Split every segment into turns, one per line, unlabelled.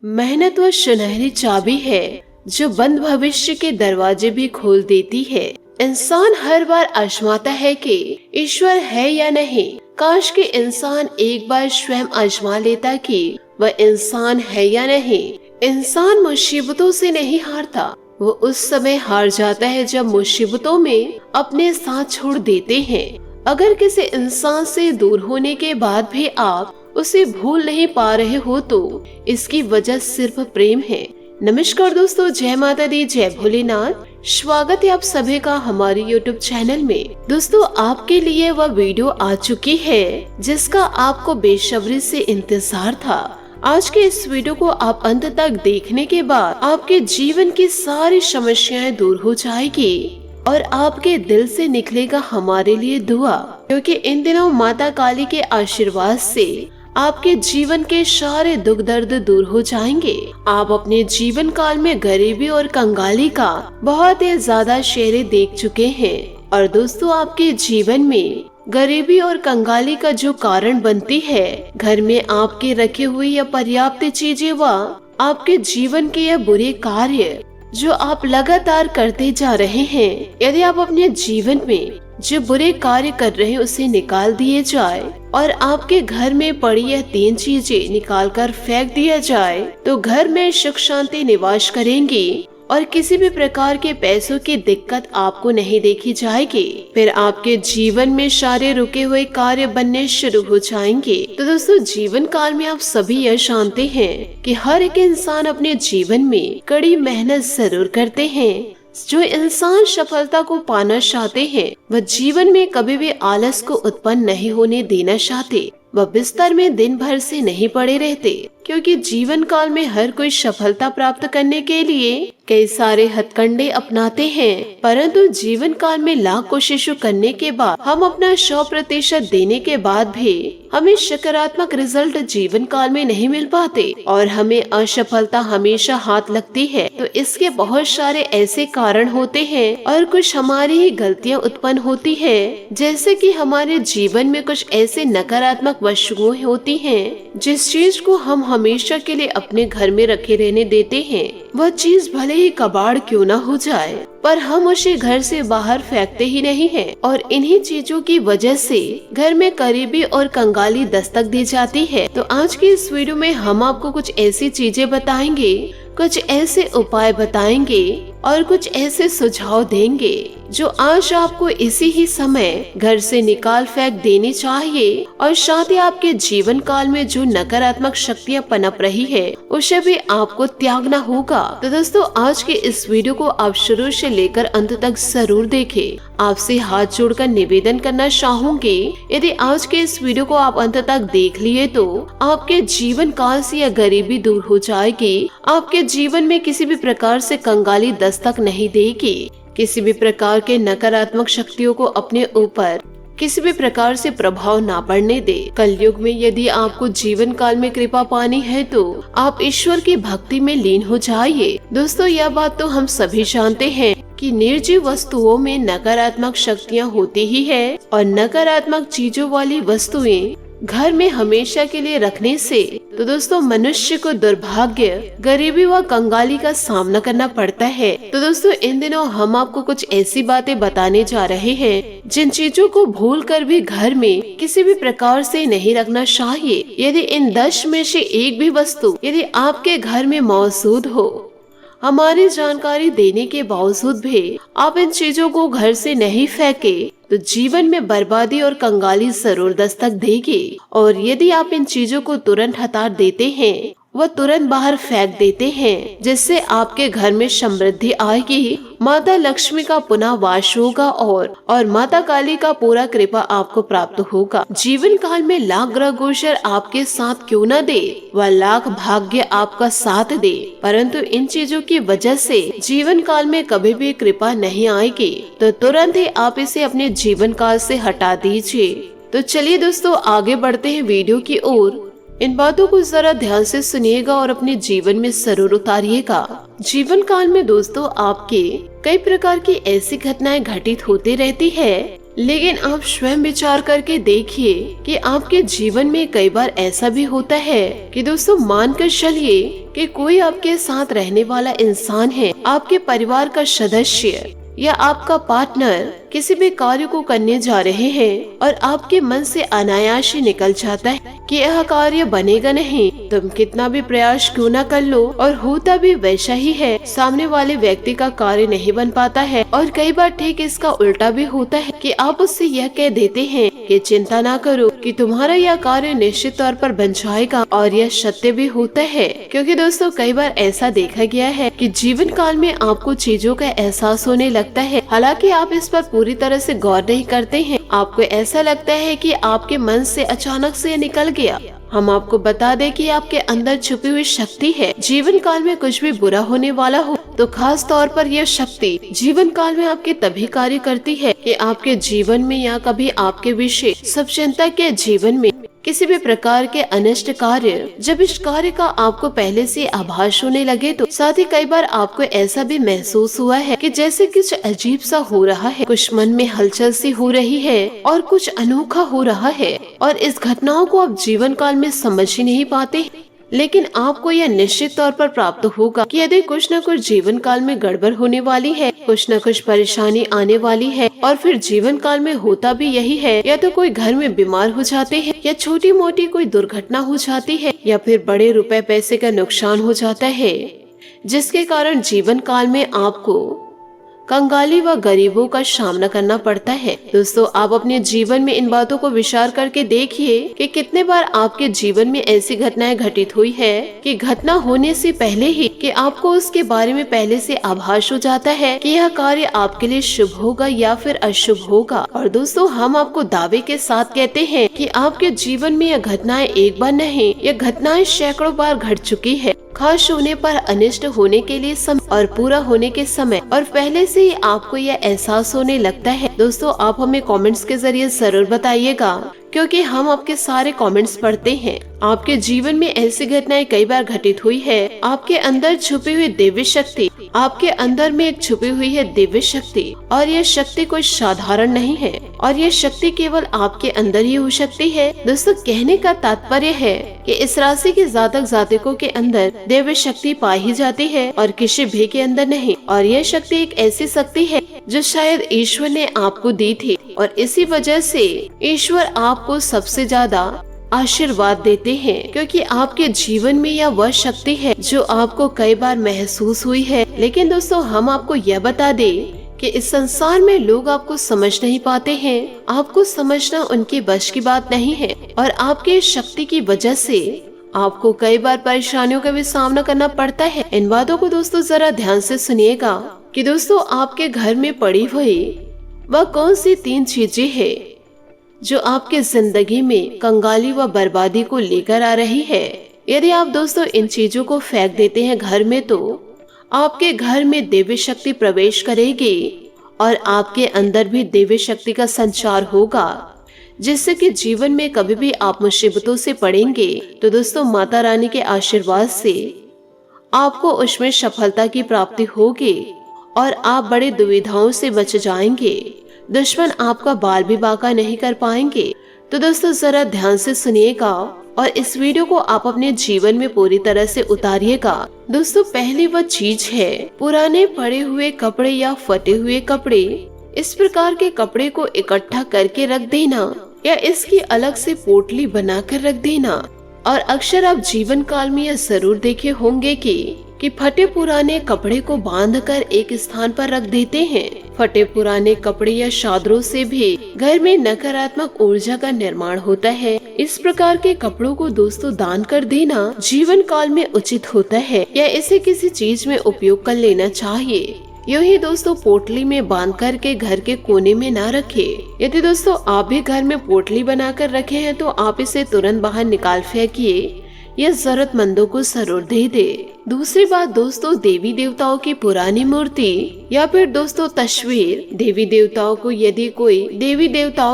मेहनत वो सुनहरी चाबी है जो बंद भविष्य के दरवाजे भी खोल देती है। इंसान हर बार आजमाता है कि ईश्वर है या नहीं। काश कि इंसान एक बार स्वयं आजमा लेता कि वह इंसान है या नहीं। इंसान मुसीबतों से नहीं हारता, वो उस समय हार जाता है जब मुसीबतों में अपने साथ छोड़ देते हैं। अगर किसी इंसान से दूर होने के बाद भी आप उसे भूल नहीं पा रहे हो तो इसकी वजह सिर्फ प्रेम है। नमस्कार दोस्तों, जय माता दी, जय भोलेनाथ। स्वागत है आप सभी का हमारे YouTube चैनल में। दोस्तों, आपके लिए वह वीडियो आ चुकी है जिसका आपको बेसब्री से इंतजार था। आज के इस वीडियो को आप अंत तक देखने के बाद आपके जीवन की सारी समस्याएं दूर हो जाएगी और आपके दिल से निकलेगा हमारे लिए दुआ, क्योंकि इन दिनों माता काली के आशीर्वाद से आपके जीवन के सारे दुख दर्द दूर हो जाएंगे। आप अपने जीवन काल में गरीबी और कंगाली का बहुत ही ज्यादा चेहरे देख चुके हैं। और दोस्तों, आपके जीवन में गरीबी और कंगाली का जो कारण बनती है, घर में आपके रखे हुए या पर्याप्त चीजें व आपके जीवन के यह बुरे कार्य जो आप लगातार करते जा रहे हैं, यदि आप अपने जीवन में जो बुरे कार्य कर रहे हैं उसे निकाल दिए जाए और आपके घर में पड़ी यह 3 चीजें निकाल कर फेंक दिया जाए तो घर में सुख शांति निवास करेंगी और किसी भी प्रकार के पैसों की दिक्कत आपको नहीं देखी जाएगी। फिर आपके जीवन में सारे रुके हुए कार्य बनने शुरू हो जाएंगे। तो दोस्तों, जीवन काल में आप सभी यह जानते हैं कि हर एक इंसान अपने जीवन में कड़ी मेहनत जरूर करते हैं। जो इंसान सफलता को पाना चाहते हैं वह जीवन में कभी भी आलस को उत्पन्न नहीं होने देना चाहते। वह बिस्तर में दिन भर से नहीं पड़े रहते, क्योंकि जीवन काल में हर कोई सफलता प्राप्त करने के लिए कई सारे हथकंडे अपनाते हैं, परंतु जीवन काल में लाख कोशिशों करने के बाद हम अपना 100% देने के बाद भी हमें सकारात्मक रिजल्ट जीवन काल में नहीं मिल पाते और हमें असफलता हमेशा हाथ लगती है। तो इसके बहुत सारे ऐसे कारण होते हैं और कुछ हमारी ही गलतियां उत्पन्न होती है, जैसे कि हमारे जीवन में कुछ ऐसे नकारात्मक वस्तुएं होती हैं जिस चीज को हम हमेशा के लिए अपने घर में रखे रहने देते हैं। वह चीज भले ही कबाड़ क्यों ना हो जाए, पर हम उसे घर से बाहर फेंकते ही नहीं हैं और इन्हीं चीजों की वजह से घर में गरीबी और कंगाली दस्तक दी जाती है। तो आज की इस वीडियो में हम आपको कुछ ऐसी चीजें बताएंगे, कुछ ऐसे उपाय बताएंगे और कुछ ऐसे सुझाव देंगे जो आज आपको इसी ही समय घर से निकाल फेंक देनी चाहिए और साथ ही आपके जीवन काल में जो नकारात्मक शक्तियां पनप रही है उसे भी आपको त्यागना होगा। तो दोस्तों, आज के इस वीडियो को आप शुरू से लेकर अंत तक जरूर देखें। आपसे हाथ जोड़कर निवेदन करना चाहूंगी, यदि आज के इस वीडियो को आप अंत तक देख लिए तो आपके जीवन काल से यह गरीबी दूर हो जाएगी। आपके जीवन में किसी भी प्रकार से कंगाली दस्तक नहीं देगी। किसी भी प्रकार के नकारात्मक शक्तियों को अपने ऊपर किसी भी प्रकार से प्रभाव ना पड़ने दे। कलयुग में यदि आपको जीवन काल में कृपा पानी है तो आप ईश्वर की भक्ति में लीन हो जाइए। दोस्तों, यह बात तो हम सभी जानते हैं कि निर्जीव वस्तुओं में नकारात्मक शक्तियाँ होती ही है और नकारात्मक चीजों वाली वस्तुएं घर में हमेशा के लिए रखने से तो दोस्तों मनुष्य को दुर्भाग्य, गरीबी व कंगाली का सामना करना पड़ता है। तो दोस्तों, इन दिनों हम आपको कुछ ऐसी बातें बताने जा रहे हैं जिन चीजों को भूल कर भी घर में किसी भी प्रकार से नहीं रखना चाहिए। यदि इन 10 में से एक भी वस्तु यदि आपके घर में मौजूद हो, हमारी जानकारी देने के बावजूद भी आप इन चीजों को घर से नहीं फेंके तो जीवन में बर्बादी और कंगाली जरूर दस्तक देगी। और यदि आप इन चीजों को तुरंत हटा देते हैं, वह तुरंत बाहर फेंक देते हैं, जिससे आपके घर में समृद्धि आएगी, माता लक्ष्मी का पुनः वास होगा और माता काली का पूरा कृपा आपको प्राप्त होगा। जीवन काल में लाख ग्रह गोचर आपके साथ क्यों न दे, वह लाख भाग्य आपका साथ दे, परंतु इन चीजों की वजह से जीवन काल में कभी भी कृपा नहीं आएगी। तो तुरंत ही आप इसे अपने जीवन काल से हटा दीजिए। तो चलिए दोस्तों, आगे बढ़ते हैं वीडियो की ओर। इन बातों को जरा ध्यान से सुनिएगा और अपने जीवन में जरूर उतारिएगा। जीवन काल में दोस्तों आपके कई प्रकार की ऐसी घटनाएं घटित होती रहती है, लेकिन आप स्वयं विचार करके देखिए कि आपके जीवन में कई बार ऐसा भी होता है कि दोस्तों मानकर चलिए कि कोई आपके साथ रहने वाला इंसान है, आपके परिवार का सदस्य या आपका पार्टनर किसी भी कार्य को करने जा रहे हैं और आपके मन से अनायास ही निकल जाता है कि यह कार्य बनेगा नहीं, तुम कितना भी प्रयास क्यों न कर लो, और होता भी वैसा ही है। सामने वाले व्यक्ति का कार्य नहीं बन पाता है और कई बार ठीक इसका उल्टा भी होता है कि आप उससे यह कह देते हैं कि चिंता ना करो कि तुम्हारा यह कार्य निश्चित तौर पर बन जाएगा, और यह सत्य भी होता है। क्योंकि दोस्तों कई बार ऐसा देखा गया है कि जीवन काल में आपको चीजों का एहसास होने लगता है, हालांकि आप इस पर पूरी तरह से गौर नहीं करते हैं। आपको ऐसा लगता है कि आपके मन से अचानक से निकल गया। हम आपको बता दें कि आपके अंदर छुपी हुई शक्ति है। जीवन काल में कुछ भी बुरा होने वाला हो तो खास तौर पर यह शक्ति जीवन काल में आपके तभी कार्य करती है कि आपके जीवन में या कभी आपके विषय सब चिंता के जीवन में किसी भी प्रकार के अनिष्ट कार्य, जब इस कार्य का आपको पहले से आभास होने लगे, तो साथ ही कई बार आपको ऐसा भी महसूस हुआ है कि जैसे कुछ अजीब सा हो रहा है, कुछ मन में हलचल सी हो रही है और कुछ अनोखा हो रहा है, और इस घटनाओं को आप जीवन काल में समझ ही नहीं पाते। लेकिन आपको यह निश्चित तौर पर प्राप्त होगा कि यदि कुछ न कुछ जीवन काल में गड़बड़ होने वाली है, कुछ न कुछ परेशानी आने वाली है, और फिर जीवन काल में होता भी यही है, या तो कोई घर में बीमार हो जाते हैं, या छोटी मोटी कोई दुर्घटना हो जाती है, या फिर बड़े रुपए पैसे का नुकसान हो जाता है, जिसके कारण जीवन काल में आपको कंगाली व गरीबों का सामना करना पड़ता है। दोस्तों आप अपने जीवन में इन बातों को विचार करके देखिए कि कितने बार आपके जीवन में ऐसी घटनाएं घटित हुई है कि घटना होने से पहले ही कि आपको उसके बारे में पहले से आभास हो जाता है कि यह कार्य आपके लिए शुभ होगा या फिर अशुभ होगा। और दोस्तों हम आपको दावे के साथ कहते हैं कि आपके जीवन में यह घटनाएं एक बार नहीं, यह घटनाएं सैकड़ों बार घट चुकी है। खास होने पर अनिष्ट होने के लिए समय और पूरा होने के समय और पहले से ही आपको यह एहसास होने लगता है। दोस्तों आप हमें कमेंट्स के जरिए जरूर बताइएगा, क्योंकि हम आपके सारे कमेंट्स पढ़ते हैं। आपके जीवन में ऐसी घटनाएं कई बार घटित हुई है। आपके अंदर छुपी हुई दिव्य शक्ति, आपके अंदर में एक छुपी हुई है दिव्य शक्ति, और यह शक्ति कोई साधारण नहीं है, और यह शक्ति केवल आपके अंदर ही हो सकती है। दोस्तों कहने का तात्पर्य है कि इस राशि के जातक जातकों के अंदर दिव्य शक्ति पाई ही जाती है और किसी भी के अंदर नहीं। और यह शक्ति एक ऐसी शक्ति है जो शायद ईश्वर ने आपको दी थी, और इसी वजह से ईश्वर आपको सबसे ज्यादा आशीर्वाद देते हैं, क्योंकि आपके जीवन में यह वह शक्ति है जो आपको कई बार महसूस हुई है। लेकिन दोस्तों हम आपको यह बता दें कि इस संसार में लोग आपको समझ नहीं पाते हैं, आपको समझना उनके बस की बात नहीं है, और आपके इस शक्ति की वजह से आपको कई बार परेशानियों का भी सामना करना पड़ता है। इन बातों को दोस्तों जरा ध्यान से सुनिएगा कि दोस्तों आपके घर में पड़ी हुई वह कौन सी 3 चीजें हैं जो आपके जिंदगी में कंगाली व बर्बादी को लेकर आ रही है। यदि आप दोस्तों इन चीजों को फेंक देते हैं घर में, तो आपके घर में दिव्य शक्ति प्रवेश करेगी और आपके अंदर भी दिव्य शक्ति का संचार होगा, जिससे कि जीवन में कभी भी आप मुसीबतों से पड़ेंगे तो दोस्तों माता रानी के आशीर्वाद से आपको उसमें सफलता की प्राप्ति होगी और आप बड़े दुविधाओं से बच जाएंगे। दुश्मन आपका बाल भी बांका नहीं कर पाएंगे। तो दोस्तों जरा ध्यान से सुनिएगा और इस वीडियो को आप अपने जीवन में पूरी तरह से उतारिएगा। दोस्तों पहली वह चीज है पुराने पड़े हुए कपड़े या फटे हुए कपड़े। इस प्रकार के कपड़े को इकट्ठा करके रख देना या इसकी अलग से पोटली बनाकर रख देना। और अक्सर आप जीवन काल में यह जरूर देखे होंगे कि फटे पुराने कपड़े को बांधकर एक स्थान पर रख देते हैं। फटे पुराने कपड़े या चादरों से भी घर में नकारात्मक ऊर्जा का निर्माण होता है। इस प्रकार के कपड़ों को दोस्तों दान कर देना जीवन काल में उचित होता है या इसे किसी चीज में उपयोग कर लेना चाहिए। यूं ही दोस्तों पोटली में बांध कर के घर के कोने में ना रखें। यदि दोस्तों आप भी घर में पोटली बनाकर रखे हैं तो आप इसे तुरंत बाहर निकाल फेंकिए या जरूरतमंदों को जरूर दे दे। दूसरी बात दोस्तों देवी देवताओं की पुरानी मूर्ति या फिर दोस्तों तस्वीर। देवी देवताओं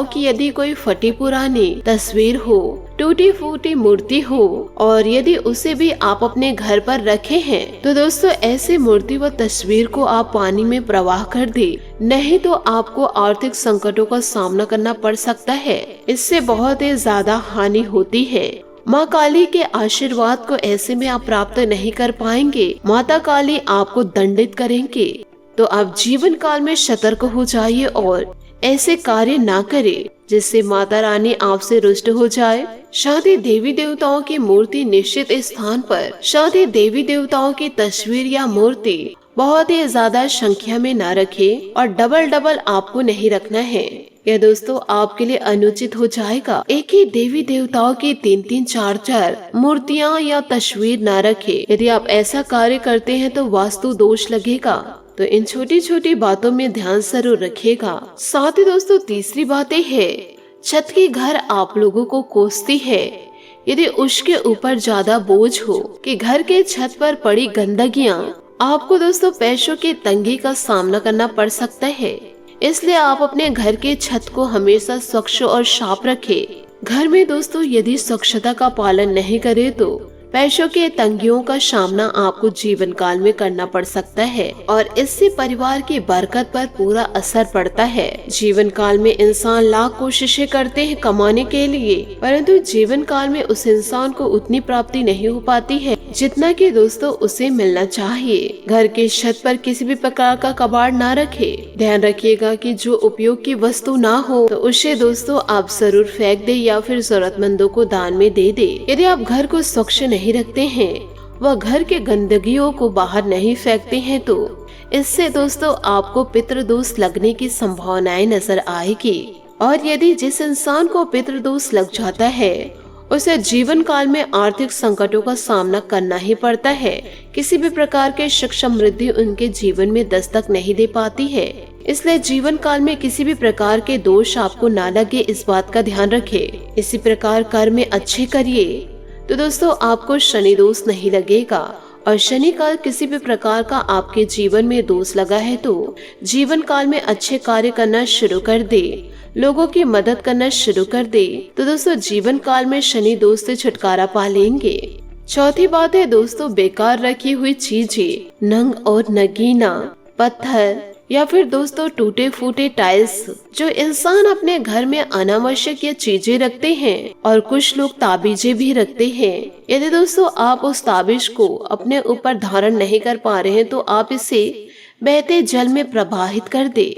की यदि कोई फटी पुरानी तस्वीर हो टूटी फूटी मूर्ति हो और यदि उसे भी आप अपने घर पर रखे हैं तो दोस्तों ऐसे मूर्ति व तस्वीर को आप पानी में प्रवाह कर दे, नहीं तो आपको आर्थिक संकटों का सामना करना पड़ सकता है। इससे बहुत ही ज्यादा हानि होती है। माँ काली के आशीर्वाद को ऐसे में आप प्राप्त नहीं कर पाएंगे। माता काली आपको दंडित करेंगे। तो आप जीवन काल में सतर्क हो जाइए और ऐसे कार्य ना करें जिससे माता रानी आपसे रुष्ट हो जाए। शादी देवी देवताओं की मूर्ति निश्चित स्थान पर, शादी देवी देवताओं की तस्वीर या मूर्ति बहुत ही ज्यादा संख्या में ना रखें और डबल डबल आपको नहीं रखना है। यह दोस्तों आपके लिए अनुचित हो जाएगा। एक ही देवी देवताओं की 3-3, 4-4 मूर्तियाँ या तस्वीर ना रखें। यदि आप ऐसा कार्य करते हैं तो वास्तु दोष लगेगा। तो इन छोटी छोटी बातों में ध्यान जरूर रखिएगा। साथ ही दोस्तों तीसरी बात है, छत की घर आप लोगों को कोसती है। यदि उसके ऊपर ज्यादा बोझ हो कि घर के छत पर पड़ी गंदगियां, आपको दोस्तों पैसों की तंगी का सामना करना पड़ सकता है। इसलिए आप अपने घर के छत को हमेशा स्वच्छ और साफ रखें। घर में दोस्तों यदि स्वच्छता का पालन नहीं करे तो पैसों के तंगियों का सामना आपको जीवन काल में करना पड़ सकता है और इससे परिवार की बरकत पर पूरा असर पड़ता है। जीवन काल में इंसान लाख कोशिशें करते हैं कमाने के लिए, परंतु जीवन काल में उस इंसान को उतनी प्राप्ति नहीं हो पाती है जितना कि दोस्तों उसे मिलना चाहिए। घर के छत पर किसी भी प्रकार का कबाड़ ना रखे। ध्यान रखिएगा कि जो उपयोग की वस्तु ना हो तो उसे दोस्तों आप जरूर फेंक दे या फिर जरूरतमंदों को दान में दे दे। यदि आप घर को स्वच्छ नहीं रखते हैं व घर के गंदगियों को बाहर नहीं फेंकते हैं तो इससे दोस्तों आपको पितृदोष लगने की संभावनाएं नजर आएगी। और यदि जिस इंसान को पितृदोष लग जाता है उसे जीवन काल में आर्थिक संकटों का सामना करना ही पड़ता है। किसी भी प्रकार के सुख समृद्धि उनके जीवन में दस्तक नहीं दे पाती है। इसलिए जीवन काल में किसी भी प्रकार के दोष आपको ना लगे, इस बात का ध्यान रखें। इसी प्रकार कर्म अच्छे करिए तो दोस्तों आपको शनि दोष नहीं लगेगा। और शनि का किसी भी प्रकार का आपके जीवन में दोष लगा है तो जीवन काल में अच्छे कार्य करना शुरू कर दे, लोगों की मदद करना शुरू कर दे तो दोस्तों जीवन काल में शनि दोष से छुटकारा पा लेंगे। चौथी बात है दोस्तों, बेकार रखी हुई चीजें, नंग और नगीना, पत्थर या फिर दोस्तों टूटे फूटे टाइल्स, जो इंसान अपने घर में अनावश्यक ये चीजें रखते हैं और कुछ लोग ताबीजें भी रखते हैं। यदि दोस्तों आप उस ताबीज को अपने ऊपर धारण नहीं कर पा रहे हैं तो आप इसे बहते जल में प्रवाहित कर दे,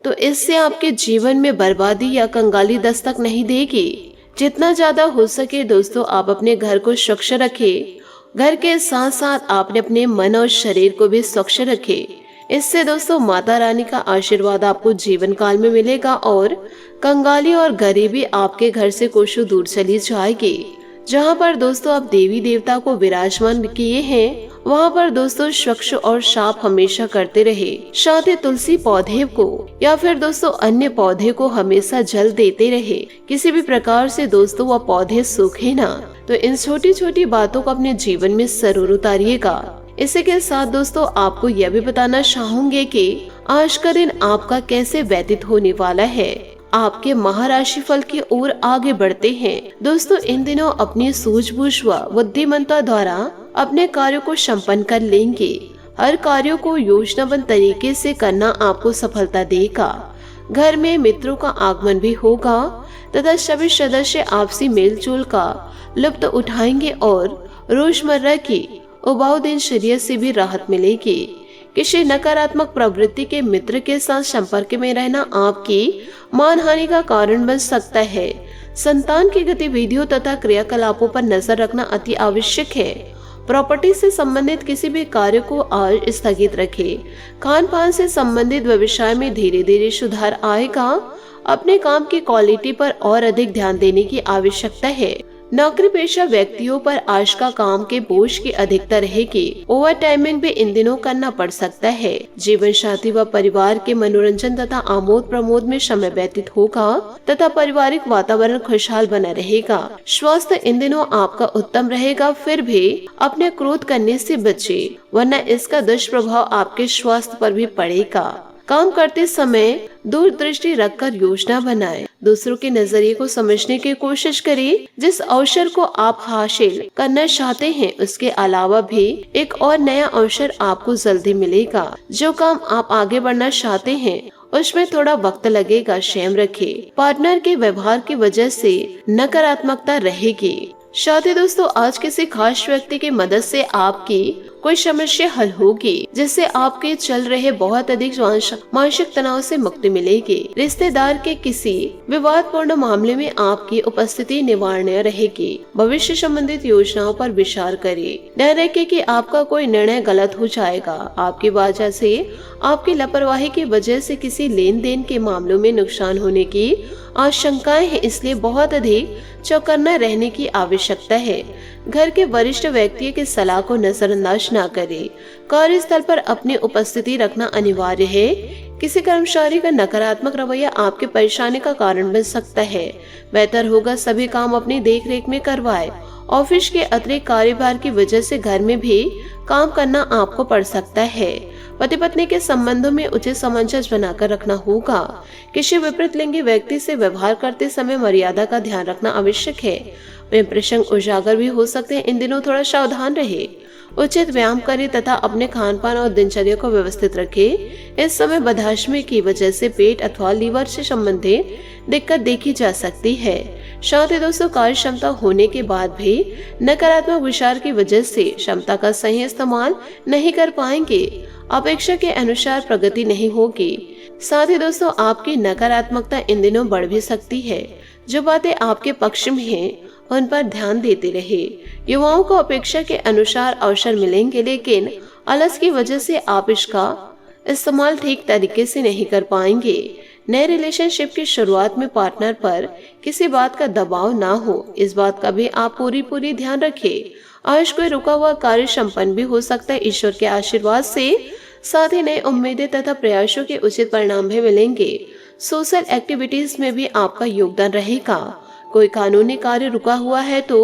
तो इससे आपके जीवन में बर्बादी या कंगाली दस्तक नहीं देगी। जितना ज्यादा हो सके दोस्तों आप अपने घर को स्वच्छ रखें। घर के साथ साथ आपने अपने मन और शरीर को भी स्वच्छ रखें। इससे दोस्तों माता रानी का आशीर्वाद आपको जीवन काल में मिलेगा और कंगाली और गरीबी आपके घर से कोसों दूर चली जाएगी। जहाँ पर दोस्तों आप देवी देवता को विराजमान किए हैं वहाँ पर दोस्तों स्वच्छ और साफ हमेशा करते रहे। साथ ही तुलसी पौधे को या फिर दोस्तों अन्य पौधे को हमेशा जल देते रहे। किसी भी प्रकार से दोस्तों वह पौधे सूखे ना। तो इन छोटी छोटी बातों को अपने जीवन में जरूर उतारिएगा। इसी के साथ दोस्तों आपको यह भी बताना चाहूंगे कि आज का दिन आपका कैसे व्यतीत होने वाला है। आपके महाराशि फल की ओर आगे बढ़ते हैं। दोस्तों इन दिनों अपनी सूझबूझ व बुद्धिमत्ता द्वारा अपने कार्यों को संपन्न कर लेंगे। हर कार्यों को योजनाबद्ध तरीके से करना आपको सफलता देगा। घर में मित्रों का आगमन भी होगा तथा सभी सदस्य आपसी मेलजोल का लुत्फ उठाएंगे और रोजमर्रा की उबाऊ दिनचर्या से भी राहत मिलेगी। किसी नकारात्मक प्रवृत्ति के मित्र के साथ संपर्क में रहना आपकी मानहानि का कारण बन सकता है। संतान की गतिविधियों तथा क्रियाकलापों पर नजर रखना अति आवश्यक है। प्रॉपर्टी से संबंधित किसी भी कार्य को आज स्थगित रखें। खान पान से संबंधित व्यवसाय में धीरे धीरे सुधार आएगा। अपने काम की क्वालिटी पर और अधिक ध्यान देने की आवश्यकता है। नौकरी पेशा व्यक्तियों पर आज का काम के बोझ की अधिकता रहेगी। ओवर टाइमिंग भी इन दिनों करना पड़ सकता है। जीवन साथी व परिवार के मनोरंजन तथा आमोद प्रमोद में समय व्यतीत होगा तथा पारिवारिक वातावरण खुशहाल बना रहेगा। स्वास्थ्य इन दिनों आपका उत्तम रहेगा, फिर भी अपने क्रोध करने से बचे वरना इसका दुष्प्रभाव आपके स्वास्थ्य पर भी पड़ेगा। काम करते समय दूरदृष्टि रखकर योजना बनाएं। दूसरों के नजरिए को समझने की कोशिश करें। जिस अवसर को आप हासिल करना चाहते हैं उसके अलावा भी एक और नया अवसर आपको जल्दी मिलेगा। जो काम आप आगे बढ़ना चाहते हैं उसमें थोड़ा वक्त लगेगा, संयम रखें। पार्टनर के व्यवहार की वजह से नकारात्मकता रहेगी। साथी दोस्तों, आज किसी खास व्यक्ति की मदद से आपकी कोई समस्या हल होगी, जिससे आपके चल रहे बहुत अधिक मानसिक तनाव से मुक्ति मिलेगी। रिश्तेदार के किसी विवादपूर्ण मामले में आपकी उपस्थिति निवारणीय रहेगी। भविष्य संबंधित योजनाओं पर विचार करें। ध्यान रखें कि आपका कोई निर्णय गलत हो जाएगा। आपकी वजह से, आपकी लापरवाही की वजह से किसी लेन देन के मामलों में नुकसान होने की आशंकाएं हैं, इसलिए बहुत अधिक चौकन्ना रहने की आवश्यकता है। घर के वरिष्ठ व्यक्ति की सलाह को नजरअंदाज न करें। कार्यस्थल पर अपनी उपस्थिति रखना अनिवार्य है। किसी कर्मचारी का नकारात्मक रवैया आपकी परेशानी का कारण बन सकता है। बेहतर होगा सभी काम अपनी देखरेख में करवाएं। ऑफिस के अतिरिक्त कार्यभार की वजह से घर में भी काम करना आपको पड़ सकता है। पति पत्नी के संबंधों में उचित सामंजस्य बनाकर रखना होगा। किसी विपरीत लिंगी व्यक्ति से व्यवहार करते समय मर्यादा का ध्यान रखना आवश्यक है। वे प्रसंग उजागर भी हो सकते हैं। इन दिनों थोड़ा सावधान रहे। उचित व्यायाम करें तथा अपने खान पान और दिनचर्या को व्यवस्थित रखें। इस समय बदहजमी की वजह से पेट अथवा लीवर से संबंधित दिक्कत देखी जा सकती है। साथ ही दोस्तों, कार्य क्षमता होने के बाद भी नकारात्मक विचार की वजह से क्षमता का सही इस्तेमाल नहीं कर पाएंगे। अपेक्षा के अनुसार प्रगति नहीं होगी। साथ ही दोस्तों, आपकी नकारात्मकता इन दिनों बढ़ भी सकती है। जो बातें आपके पक्ष में हैं उन पर ध्यान देते रहे। युवाओं को अपेक्षा के अनुसार अवसर मिलेंगे, लेकिन आलस की वजह से आप इसका इस्तेमाल ठीक तरीके से नहीं कर पाएंगे। नए रिलेशनशिप की शुरुआत में पार्टनर पर किसी बात का दबाव ना हो, इस बात का भी आप पूरी ध्यान रखें। आज कोई रुका हुआ कार्य संपन्न भी हो सकता है। ईश्वर के आशीर्वाद से साथ ही नई उम्मीदें तथा प्रयासों के उचित परिणाम भी मिलेंगे। सोशल एक्टिविटीज में भी आपका योगदान रहेगा। कोई कानूनी कार्य रुका हुआ है तो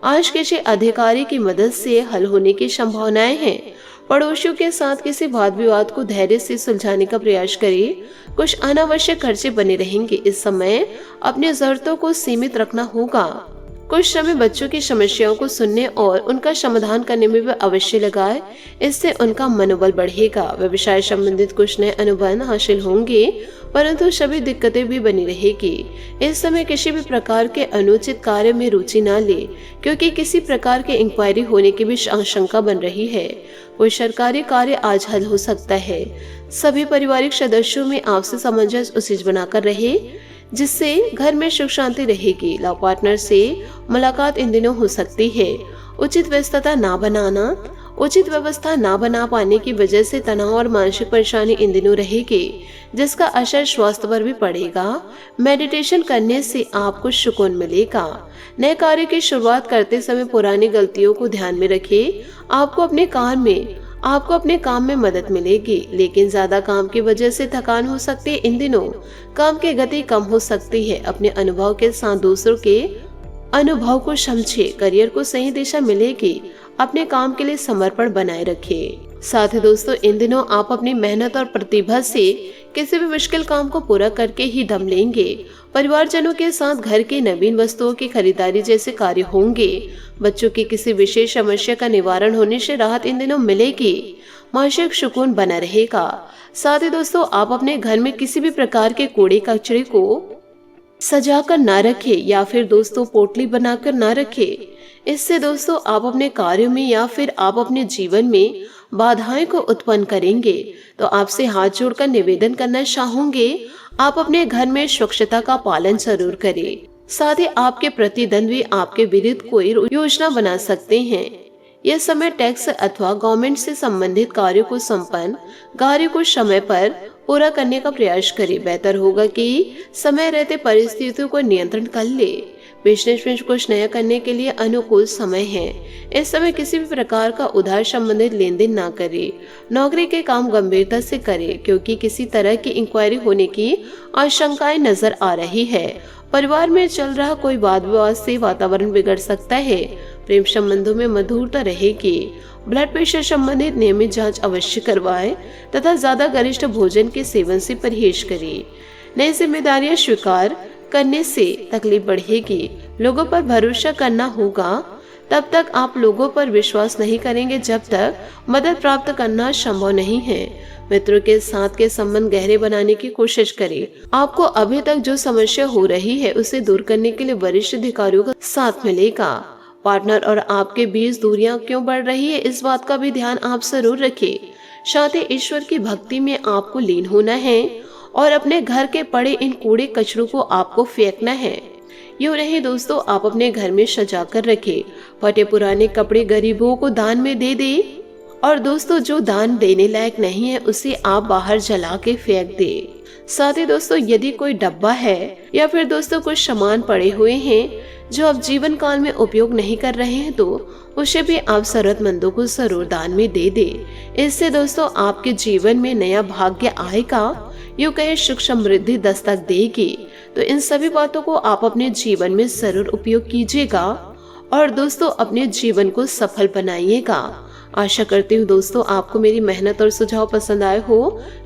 आज किसी अधिकारी की मदद से हल होने की संभावनाएं हैं। पड़ोसियों के साथ किसी वाद विवाद को धैर्य से सुलझाने का प्रयास करें। कुछ अनावश्यक खर्चे बने रहेंगे। इस समय अपनी जरूरतों को सीमित रखना होगा। कुछ समय बच्चों की समस्याओं को सुनने और उनका समाधान करने में भी अवश्य लगाए। इससे उनका मनोबल बढ़ेगा। व्यवसाय संबंधित कुछ नए अनुभव हासिल होंगे, परंतु सभी दिक्कतें भी बनी रहेगी। इस समय किसी भी प्रकार के अनुचित कार्य में रुचि न ले, क्योंकि किसी प्रकार की इंक्वायरी होने की भी आशंका बन रही है। कोई सरकारी कार्य आज हल हो सकता है। सभी पारिवारिक सदस्यों में आपसी सामंजस्य उचित बनाकर रहे, जिससे घर में सुख शांति रहेगी। लव पार्टनर से मुलाकात इन दिनों हो सकती है। उचित व्यवस्था ना बना पाने की वजह से तनाव और मानसिक परेशानी इन दिनों रहेगी, जिसका असर स्वास्थ्य पर भी पड़ेगा। मेडिटेशन करने से आपको सुकून मिलेगा। नए कार्य की शुरुआत करते समय पुरानी गलतियों को ध्यान में रखें। आपको अपने काम में मदद मिलेगी, लेकिन ज्यादा काम की वजह से थकान हो सकती है। इन दिनों काम की गति कम हो सकती है। अपने अनुभव के साथ दूसरों के अनुभव को समझे। करियर को सही दिशा मिलेगी। अपने काम के लिए समर्पण बनाए रखें। साथ ही दोस्तों, इन दिनों आप अपनी मेहनत और प्रतिभा से किसी भी मुश्किल काम को पूरा करके ही दम लेंगे। परिवारजनों के साथ घर की नवीन वस्तुओं की खरीदारी जैसे कार्य होंगे। बच्चों की किसी विशेष समस्या का निवारण होने से राहत इन दिनों मिलेगी। मानसिक सुकून बना रहेगा। साथ ही दोस्तों, आप अपने घर में किसी भी प्रकार के कूड़े कचरे को सजाकर ना रखें या फिर दोस्तों पोटली बनाकर ना रखें। इससे दोस्तों आप अपने कार्यों में या फिर आप अपने जीवन में बाधाएं को उत्पन्न करेंगे। तो आपसे हाथ जोड़कर निवेदन करना चाहूंगे, आप अपने घर में स्वच्छता का पालन जरूर करें। साथ ही आपके प्रतिद्वंद्वी आपके विरुद्ध कोई योजना बना सकते हैं। यह समय टैक्स अथवा गवर्नमेंट से संबंधित कार्यों को समय पर पूरा करने का प्रयास करें। बेहतर होगा कि समय रहते परिस्थितियों को नियंत्रण कर ले। बिजनेस में कुछ नया करने के लिए अनुकूल समय है। इस समय किसी भी प्रकार का उधार संबंधित लेन देन ना करें। नौकरी के काम गंभीरता से करें, क्योंकि किसी तरह की इंक्वायरी होने की आशंकाएं नजर आ रही है। परिवार में चल रहा कोई वाद विवाद से वातावरण बिगड़ सकता है। प्रेम संबंधों में मधुरता रहेगी। ब्लड प्रेशर संबंधित नियमित जांच अवश्य करवाएं तथा ज्यादा गरिष्ठ भोजन के सेवन से परहेज करें। नई जिम्मेदारियां स्वीकार करने से तकलीफ बढ़ेगी। लोगों पर भरोसा करना होगा। तब तक आप लोगों पर विश्वास नहीं करेंगे जब तक मदद प्राप्त करना संभव नहीं है। मित्रों के साथ के संबंध गहरे बनाने की कोशिश करें। आपको अभी तक जो समस्या हो रही है उसे दूर करने के लिए वरिष्ठ अधिकारियों का साथ मिलेगा। पार्टनर और आपके बीच दूरियां क्यों बढ़ रही है, इस बात का भी ध्यान आप जरूर रखें। साथ ही ईश्वर की भक्ति में आपको लीन होना है और अपने घर के पड़े इन कूड़े कचरों को आपको फेंकना है। यूँ नहीं दोस्तों, आप अपने घर में सजा कर रखें। फटे पुराने कपड़े गरीबों को दान में दे दे और दोस्तों जो दान देने लायक नहीं है उसे आप बाहर जला के फेंक दे। साथ ही दोस्तों यदि कोई डब्बा है या फिर दोस्तों कुछ सामान पड़े हुए हैं जो आप जीवन काल में उपयोग नहीं कर रहे हैं तो उसे भी आप जरूरतमंदों को जरूर दान में दे दे। इससे दोस्तों आपके जीवन में नया भाग्य आएगा, यूँ कहे सुख समृद्धि दस्तक देगी। तो इन सभी बातों को आप अपने जीवन में जरूर उपयोग कीजिएगा और दोस्तों अपने जीवन को सफल बनाइएगा। आशा करती हूँ दोस्तों आपको मेरी मेहनत और सुझाव पसंद आए हो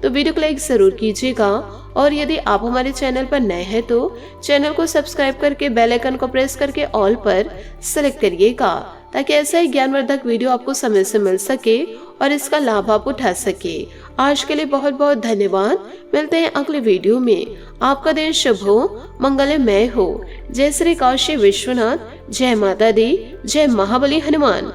तो वीडियो को लाइक जरूर कीजिएगा और यदि आप हमारे चैनल पर नए हैं तो चैनल को सब्सक्राइब करके बेल आइकन को प्रेस करके ऑल पर सेलेक्ट करिएगा ताकि ऐसा ही ज्ञानवर्धक वीडियो आपको समय से मिल सके और इसका लाभ आप उठा सके। आज के लिए बहुत बहुत धन्यवाद। मिलते हैं अगले वीडियो में। आपका दिन शुभ हो, मंगलमय हो। जय श्री काशी विश्वनाथ, जय माता दी, जय महाबली हनुमान।